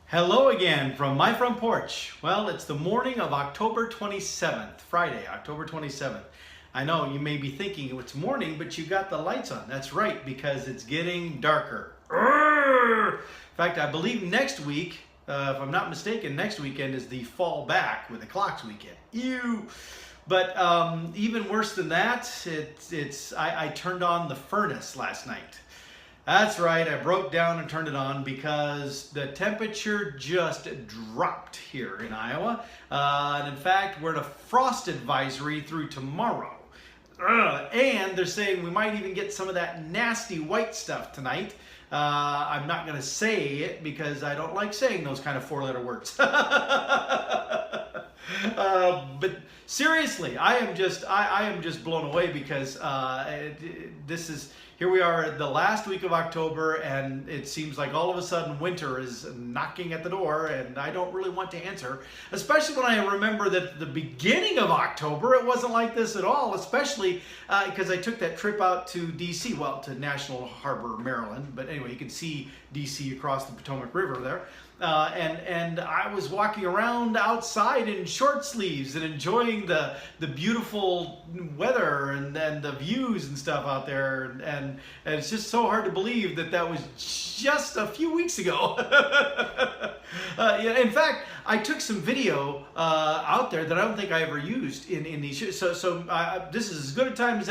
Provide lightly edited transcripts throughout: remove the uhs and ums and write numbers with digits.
Hello again from my front porch. Well, it's the morning of October 27th, Friday, October 27th. I know you may be thinking it's morning, but you got the lights on. That's right, because it's getting darker. In fact, I believe next week, if I'm not mistaken, next weekend is the fall back with the clocks weekend. Ew. But even worse than that, I turned on the furnace last night. That's right, I broke down and turned it on because the temperature just dropped here in Iowa. And in fact, we're in a frost advisory through tomorrow. And they're saying we might even get some of that nasty white stuff tonight. I'm not going to say it because I don't like saying those kind of four-letter words. But seriously, I am just blown away because here we are at the last week of October, and it seems like all of a sudden winter is knocking at the door, and I don't really want to answer, especially when I remember that at the beginning of October it wasn't like this at all, especially because I took that trip out to DC, well, to National Harbor, Maryland, but anyway, you can see DC across the Potomac River there. And I was walking around outside in short sleeves and enjoying the beautiful weather and the views and stuff out there, and it's just so hard to believe that was just a few weeks ago. Yeah, in fact, I took some video out there that I don't think I ever used in these shows. So this is as good a time as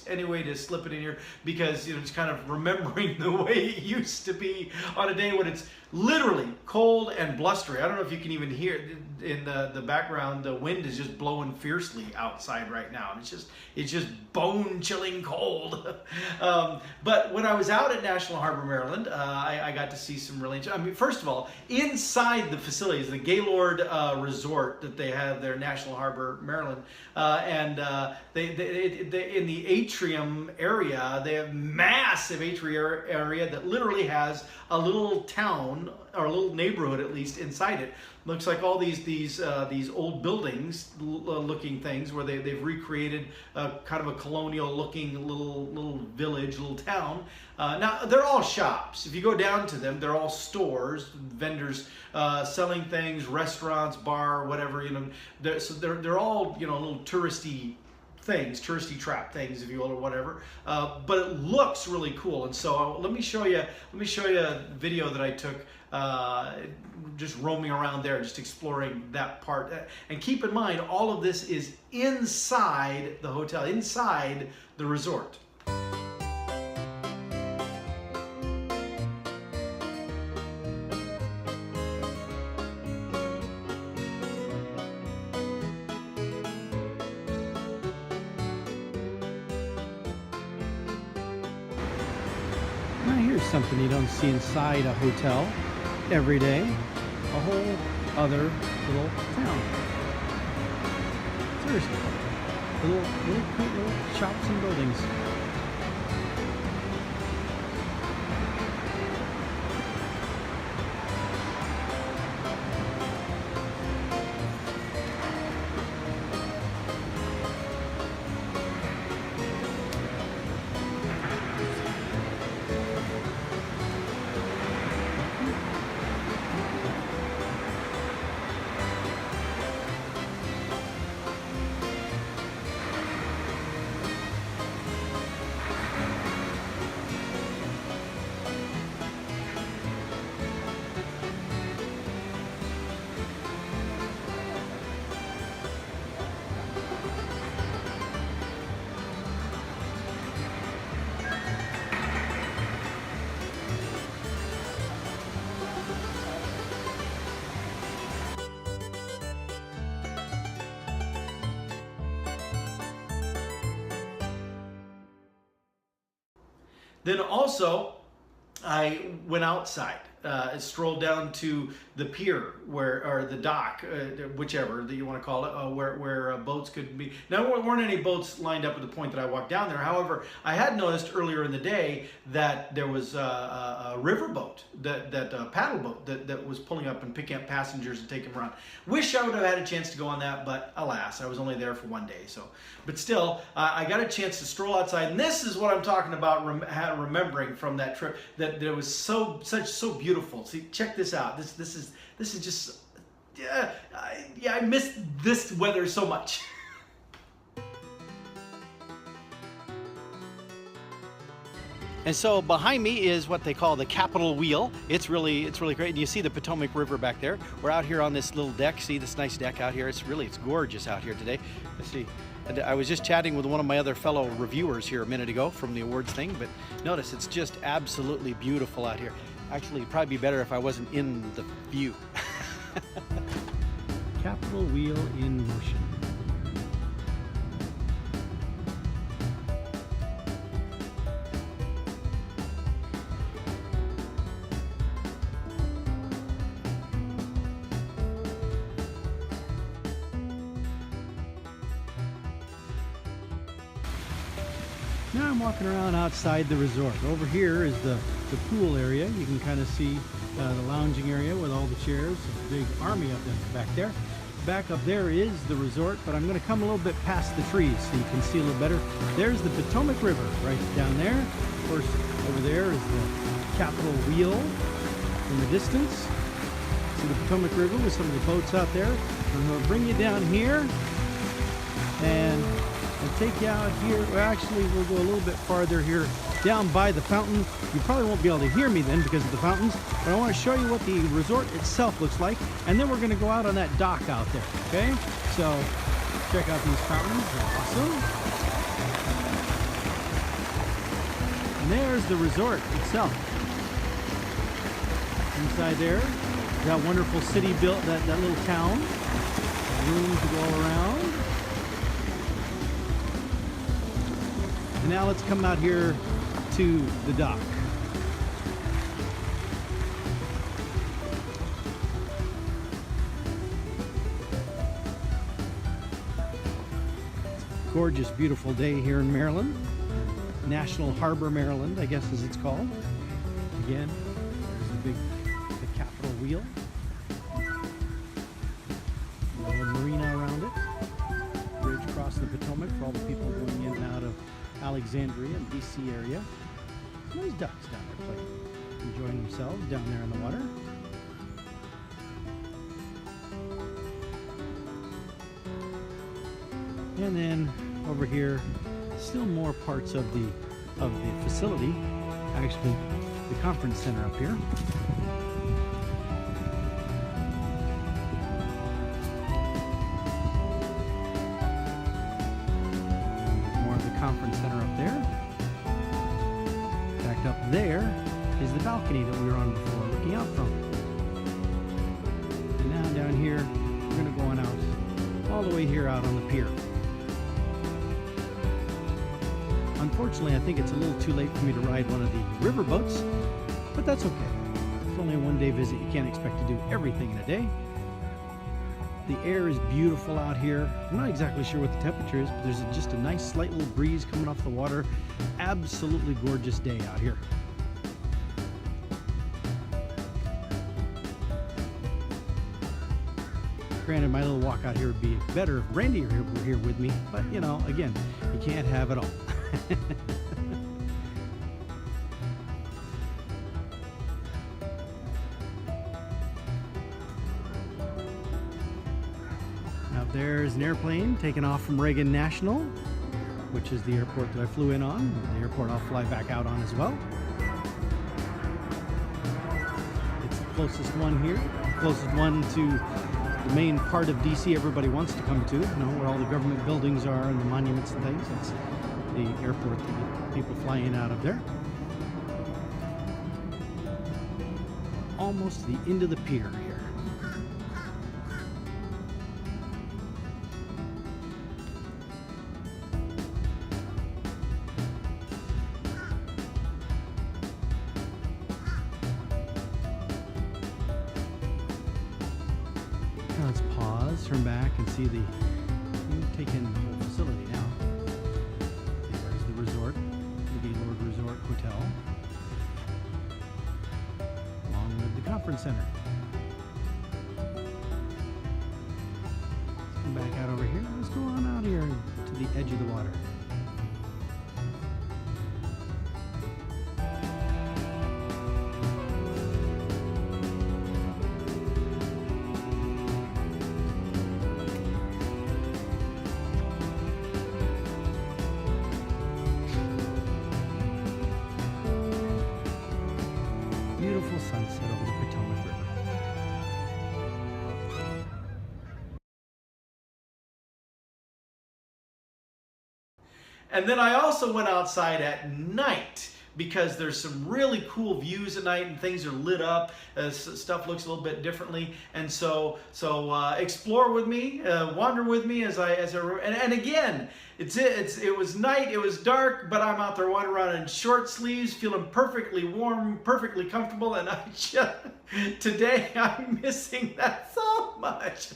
any way to slip it in here, because it's kind of remembering the way it used to be on a day when it's literally cold and blustery. I don't know if you can even hear in the background. The wind is just blowing fiercely outside right now, and it's just bone-chilling cold. But when I was out at National Harbor, Maryland, I got to see some really. I mean, first of all, inside the facilities, the Gaylord Resort that they have there, National Harbor, Maryland, and they in the atrium area, they have massive atrium area that literally has a little town, or a little neighborhood at least, inside it. Looks like all these old buildings looking things where they've recreated kind of a colonial looking little village, little town. Now they're all shops. If you go down to them, they're all stores, vendors selling things, restaurants, bar, whatever. They're all little touristy things, touristy trap things, if you will, or whatever. But it looks really cool, and so let me show you a video that I took just roaming around there, just exploring that part. And keep in mind, all of this is inside the hotel, inside the resort. Now here's something you don't see inside a hotel every day. A whole other little town. Seriously. Little cute little shops and buildings. Then also, I went outside, strolled down to the pier, or the dock, whichever that you want to call it, where boats could be. Now, there weren't any boats lined up at the point that I walked down there. However, I had noticed earlier in the day that there was a river boat, that paddle boat that was pulling up and picking up passengers and taking them around. Wish I would have had a chance to go on that, but alas, I was only there for one day. But still, I got a chance to stroll outside, and this is what I'm talking about, remembering from that trip, that there was so beautiful. beautiful. See, check this out. This is just, yeah, I miss this weather so much. And so behind me is what they call the Capitol Wheel. It's really great. And you see the Potomac River back there. We're out here on this little deck. See this nice deck out here? It's gorgeous out here today. Let's see. And I was just chatting with one of my other fellow reviewers here a minute ago from the awards thing, but notice it's just absolutely beautiful out here. Actually, it'd probably be better if I wasn't in the view. Capitol Wheel in motion. Now I'm walking around outside the resort. Over here is the pool area. You can kind of see the lounging area with all the chairs. A big army of them back there. Back up there is the resort, but I'm going to come a little bit past the trees so you can see a little better. There's the Potomac River right down there. Of course, over there is the Capitol Wheel in the distance. See the Potomac River with some of the boats out there. I'm going to bring you down here and I'll take you out here. Well, actually, we'll go a little bit farther here down by the fountain. You probably won't be able to hear me then because of the fountains, but I want to show you what the resort itself looks like, and then we're going to go out on that dock out there, okay? So, check out these fountains. They're awesome. And there's the resort itself. Inside there, that wonderful city built, that little town. Room to go around. And now let's come out here to the dock. Gorgeous, beautiful day here in Maryland. National Harbor, Maryland, I guess as it's called. Again, there's the Capitol Wheel. A little marina around it. Bridge across the Potomac for all the people going in and out of Alexandria and DC area. Nice ducks down there playing, enjoying themselves down there in the water. And then over here, still more parts of the facility. Actually, the conference center up here. Conference center up there. In fact, up there is the balcony that we were on before, looking out from. And now down here, we're going to go on out, all the way here out on the pier. Unfortunately, I think it's a little too late for me to ride one of the river boats, but that's okay. It's only a one-day visit. You can't expect to do everything in a day. The air is beautiful out here. I'm not exactly sure what the temperature is, but there's just a nice slight little breeze coming off the water. Absolutely gorgeous day out here. Granted, my little walk out here would be better if Brandy were here with me, but you know, again, you can't have it all. There's an airplane taking off from Reagan National, which is the airport that I flew in on, the airport I'll fly back out on as well. It's the closest one here, closest one to the main part of DC everybody wants to come to, you know, where all the government buildings are and the monuments and things. It's the airport that people fly in out of there. Almost to the end of the pier here. Now let's pause, turn back, and see the. Take in the whole facility now. There's the resort, the Gaylord Resort Hotel, along with the conference center. Let's come back out over here. Let's go on out here to the edge of the water. And then I also went outside at night because there's some really cool views at night and things are lit up. Stuff looks a little bit differently. And so explore with me, wander with me and again, it was night, it was dark, but I'm out there wandering around in short sleeves, feeling perfectly warm, perfectly comfortable, and today I'm missing that so much.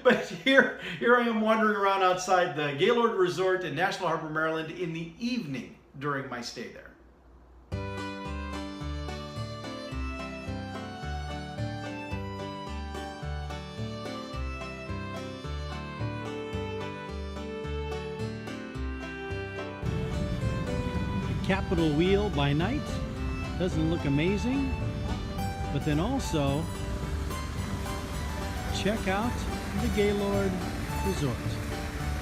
But here I am wandering around outside the Gaylord Resort in National Harbor, Maryland in the evening during my stay there. The Capitol Wheel by night doesn't look amazing, but then also check out the Gaylord Resort.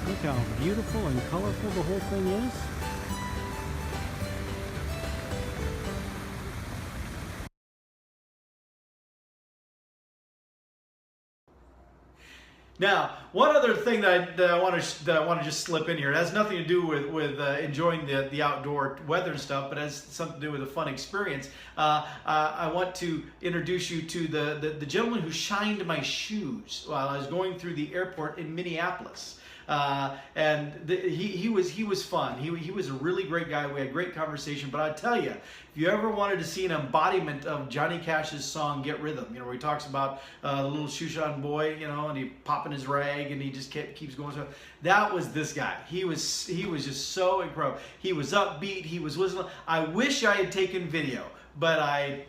Look how beautiful and colorful the whole thing is. Now, one other thing that I want to just slip in here. It has nothing to do with enjoying the outdoor weather and stuff, but it has something to do with a fun experience. I want to introduce you to the gentleman who shined my shoes while I was going through the airport in Minneapolis. He was fun. He was a really great guy. We had great conversation. But I tell you, if you ever wanted to see an embodiment of Johnny Cash's song "Get Rhythm," you know, where he talks about the little shoeshine boy, you know, and he popping his rag and he just keeps going. So that was this guy. He was just so incredible. He was upbeat. He was whistling. I wish I had taken video, but I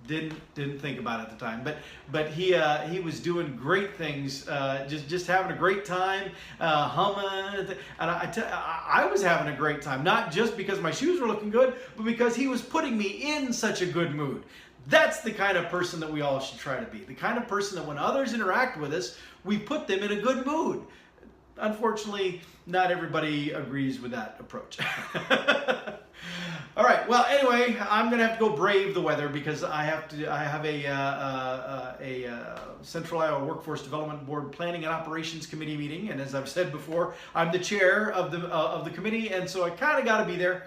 didn't think about it at the time, but he was doing great things, just having a great time, humming, and I was having a great time, not just because my shoes were looking good, but because he was putting me in such a good mood. That's the kind of person that we all should try to be. The kind of person that when others interact with us, we put them in a good mood. Unfortunately, not everybody agrees with that approach. All right. Well, anyway, I'm going to have to go brave the weather because I have a Central Iowa Workforce Development Board Planning and Operations Committee meeting, and as I've said before, I'm the chair of the committee, and so I kind of got to be there.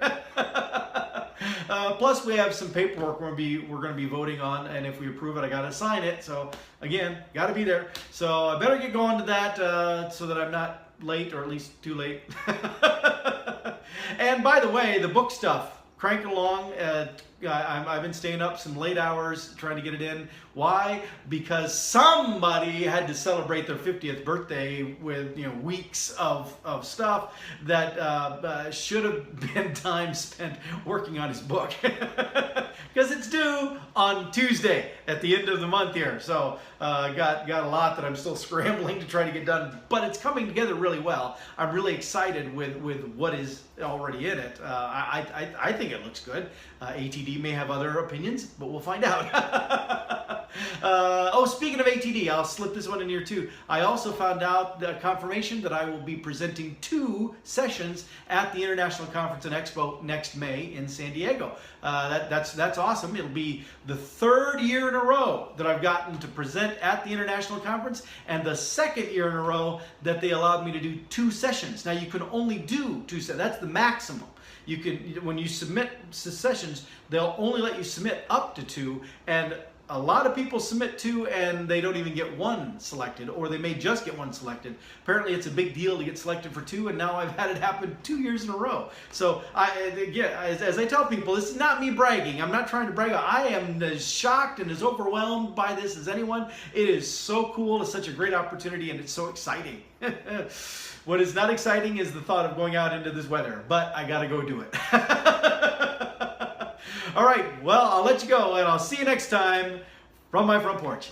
Plus, we have some paperwork we're going to be voting on, and if we approve it, I got to sign it. So again, got to be there. So I better get going to that so that I'm not late, or at least too late. And by the way, the book stuff, cranking along. I've been staying up some late hours trying to get it in. Why? Because somebody had to celebrate their 50th birthday with weeks of stuff that should have been time spent working on his book. Because it's due on Tuesday at the end of the month here. So got a lot that I'm still scrambling to try to get done, but it's coming together really well. I'm really excited with what is already in it. I think it looks good. ATD may have other opinions, but we'll find out. Speaking of ATD, I'll slip this one in here too. I also found out the confirmation that I will be presenting 2 sessions at the International Conference and Expo next May in San Diego. That's awesome. It'll be the 3rd year in a row that I've gotten to present at the International Conference, and the 2nd year in a row that they allowed me to do 2 sessions. Now you can only do 2 sessions. That's the maximum. You can, when you submit sessions, they'll only let you submit up to 2, and a lot of people submit 2 and they don't even get 1 selected, or they may just get 1 selected. Apparently it's a big deal to get selected for 2, and now I've had it happen 2 years in a row. So as I tell people, this is not me bragging. I'm not trying to brag. I am as shocked and as overwhelmed by this as anyone. It is so cool. It's such a great opportunity, and it's so exciting. What is not exciting is the thought of going out into this weather, but I gotta go do it. All right, well, I'll let you go, and I'll see you next time from my front porch.